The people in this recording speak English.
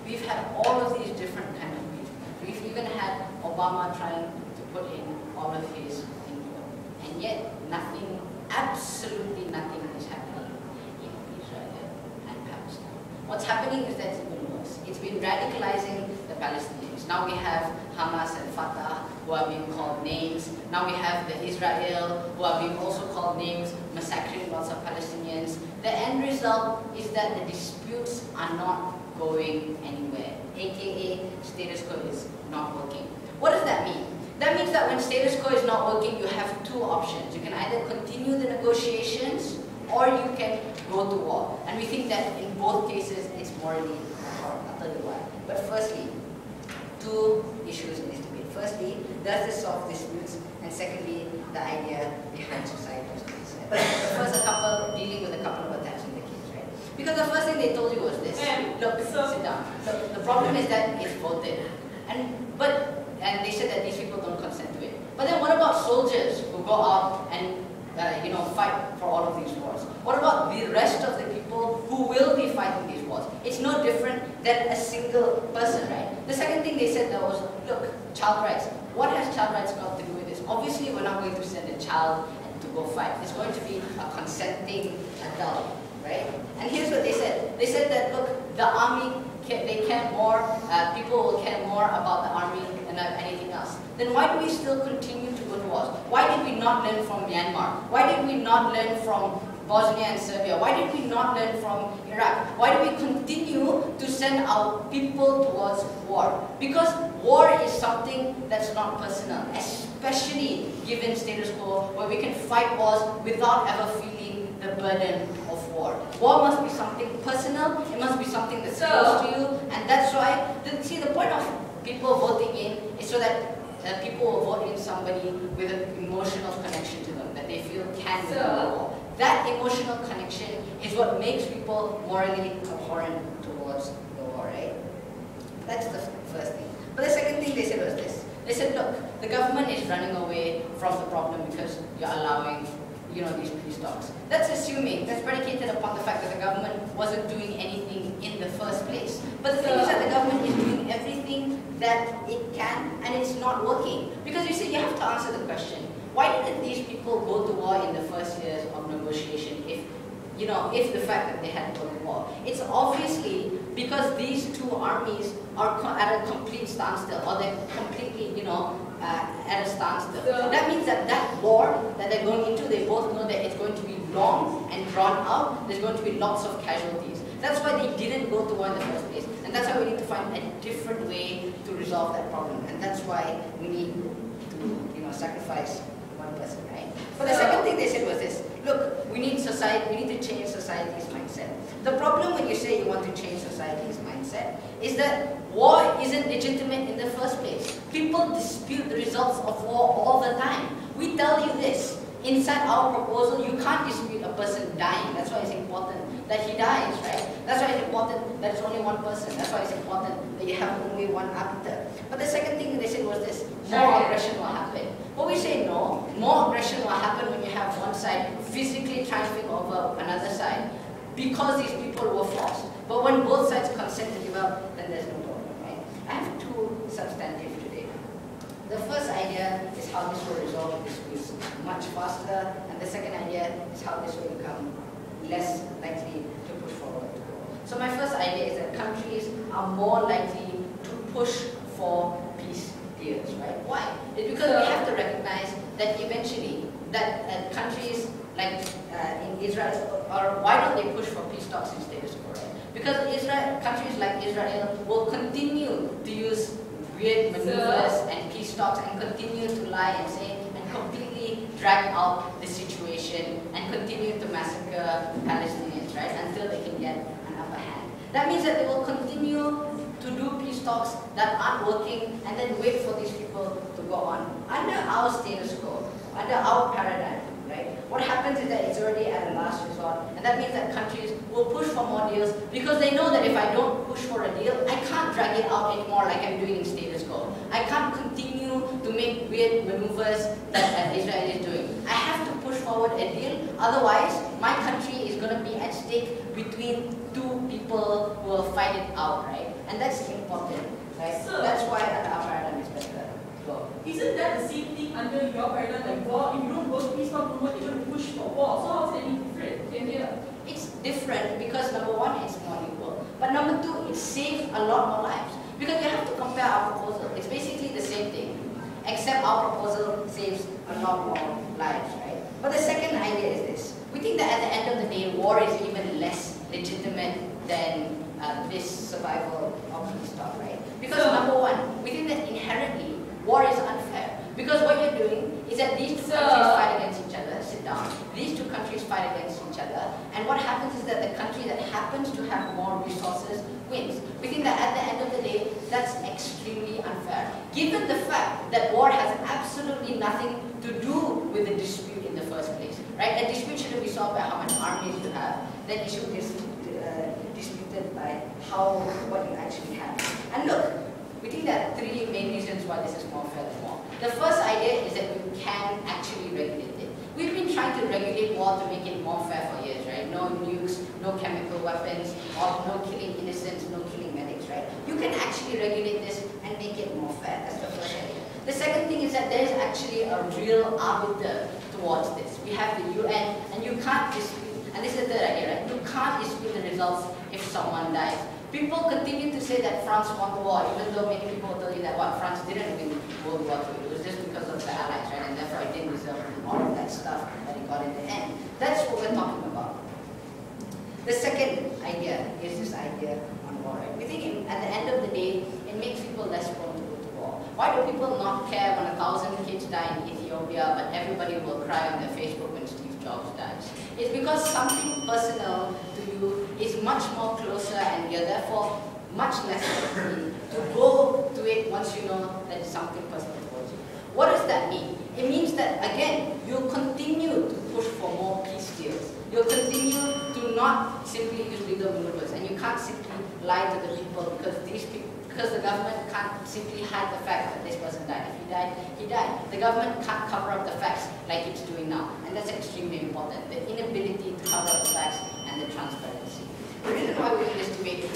we've had all of these different kind of people. We've even had Obama trying to put in all of his input, and yet nothing, absolutely nothing is happening in Israel and Palestine. What's happening is that it's even worse. It's been radicalizing the Palestinians. Now we have Hamas and Fatah who are being called names. Now we have the Israel who are being also called names, massacring lots of Palestinians. The end result is that the disputes are not going anywhere, aka status quo is not working. What does that mean? That means that when status quo is not working, you have two options. You can either continue the negotiations or you can go to war. And we think that in both cases it's morally wrong. I'll tell you why. But firstly, two issues in this debate. Firstly, does this solve disputes? And secondly, the idea behind societal states. First, dealing with a couple of attacks in the case, right? Because the first thing they told you was this. Look, sit down. Look, the problem is that it's voted. And they said that these people don't consent to it. But then what about soldiers who go out and fight for all of these wars? What about the rest of the people who will be fighting these wars? It's no different than a single person, right? The second thing they said was, look, child rights. What has child rights got to do with this? Obviously, we're not going to send a child to go fight. It's going to be a consenting adult, right? And here's what they said. They said that, look, the army, they care more, people will care more about the army than anything else. Then why do we still continue to go to wars? Why did we not learn from Myanmar? Why did we not learn from Bosnia and Serbia? Why did we not learn from Iraq? Why do we continue to send our people towards war? Because war is something that's not personal, especially given status quo where we can fight wars without ever feeling the burden of war. War must be something personal, it must be something that's close to you, and that's why, the point of people voting in is so that people will vote in somebody with an emotional connection to them, that they feel can win the war. That emotional connection is what makes people morally abhorrent towards the war, right? That's the first thing. But the second thing they said was this. They said, look, the government is running away from the problem because you're allowing these peace talks. That's assuming, that's predicated upon the fact that the government wasn't doing anything in the first place. But the thing is that the government is doing everything that it can, and it's not working. Because you see, you have to answer the question, why didn't these people go to war in the first years of negotiation if the fact that they had to go to war? It's obviously because these two armies are at a complete standstill, or they're completely, at a standstill. That means that war that they're going into, they both know that it's going to be long and drawn out. There's going to be lots of casualties. That's why they didn't go to war in the first place. And that's why we need to find a different way to resolve that problem. And that's why we need to, sacrifice one person, right? But the second thing they said was this. Look, we need to change society's mindset. The problem when you say you want to change society's mindset is that war isn't legitimate in the first place. People dispute the results of war all the time. We tell you this. Inside our proposal, you can't dispute a person dying. That's why it's important that he dies, right? That's why it's important that it's only one person. That's why it's important that you have only one arbiter. But the second thing they said was this, more aggression will happen. But we say no, more aggression will happen when you have one side physically triumphing over another side because these people were forced. But when both sides consent to give up, then there's no problem, right? I have two substantive today. The first idea is how this will resolve disputes much faster, and the second idea is how this will become less likely to push forward. So my first idea is that countries are more likely to push for peace deals, right? Why? It's because we have to recognize that eventually that countries like in Israel, or why don't they push for peace talks in status quo, right? Because countries like Israel will continue to use weird maneuvers and peace talks and continue to lie and say and completely drag out the situation and continue to massacre Palestinians, right, until they can get an upper hand. That means that they will continue to do peace talks that aren't working and then wait for these people to go on. Under our status quo, under our paradigm, right, what happens is that it's already at a last resort, and that means that countries will push for more deals because they know that if I don't push for a deal, I can't drag it out anymore like I'm doing in status quo. I can't continue to make weird maneuvers that Israel is doing. I have to push forward a deal, otherwise my country is going to be at stake between two people who will fight it out, right? And that's important, right? So, that's why our paradigm is better. Go. Isn't that the same thing under your paradigm, like war? If you don't go to peaceful movement, you're going to push for war. So how is it any different? It's different because number one, it's more equal. But number two, it saves a lot more lives. Because you have to compare our proposal. It's basically the same thing, except our proposal saves a lot more lives, right? But the second idea is this. We think that at the end of the day, war is even less legitimate than this survival of peace talk, right? Because number one, we think that inherently, war is unfair. Because what you're doing is that these two countries fight against each other, sit down, these two countries fight against each other, and what happens is that the country that happens to have more resources wins. We think that at the end of the day, that's extremely unfair. Given the fact that war has absolutely nothing to do with the dispute in the first place, right? A dispute shouldn't be solved by how much armies you have, then it should be disputed by what you actually have. And look, we think there are three main reasons why this is more fair than war. The first idea is that you can actually regulate it. We've been trying to regulate war to make it more fair for years, right? No nukes, no chemical weapons, or no killing innocents, no killing medics, right? You can actually regulate this and make it more fair. That's the first idea. The second thing is that there is actually a real arbiter towards this. We have the UN, and you can't dispute, and this is the third idea, right? You can't dispute the results if someone dies. People continue to say that France won the war, even though many people tell you that France didn't win World War II. It was just because of the Allies, right? And therefore it didn't deserve all of that stuff that it got in the end. That's what we're talking about. The second idea is this idea on war, right? We think at the end of the day, it makes people less prone to go to war. Why do people not care when 1,000 kids die in Ethiopia, but everybody will cry on their Facebook when Steve Jobs dies? It's because something personal to you is much more closer, and you're therefore much less likely to go to it once you know that it's something personal towards you. What does that mean? It means that, again, you'll continue to push for more peace deals. You'll continue to not simply use legal maneuvers, and you can't simply lie to the people because the government can't simply hide the fact that this person died. If he died, he died. The government can't cover up the facts like it's doing now, and that's extremely important. The inability to cover up the facts and the transparency. The reason why we're in this debate is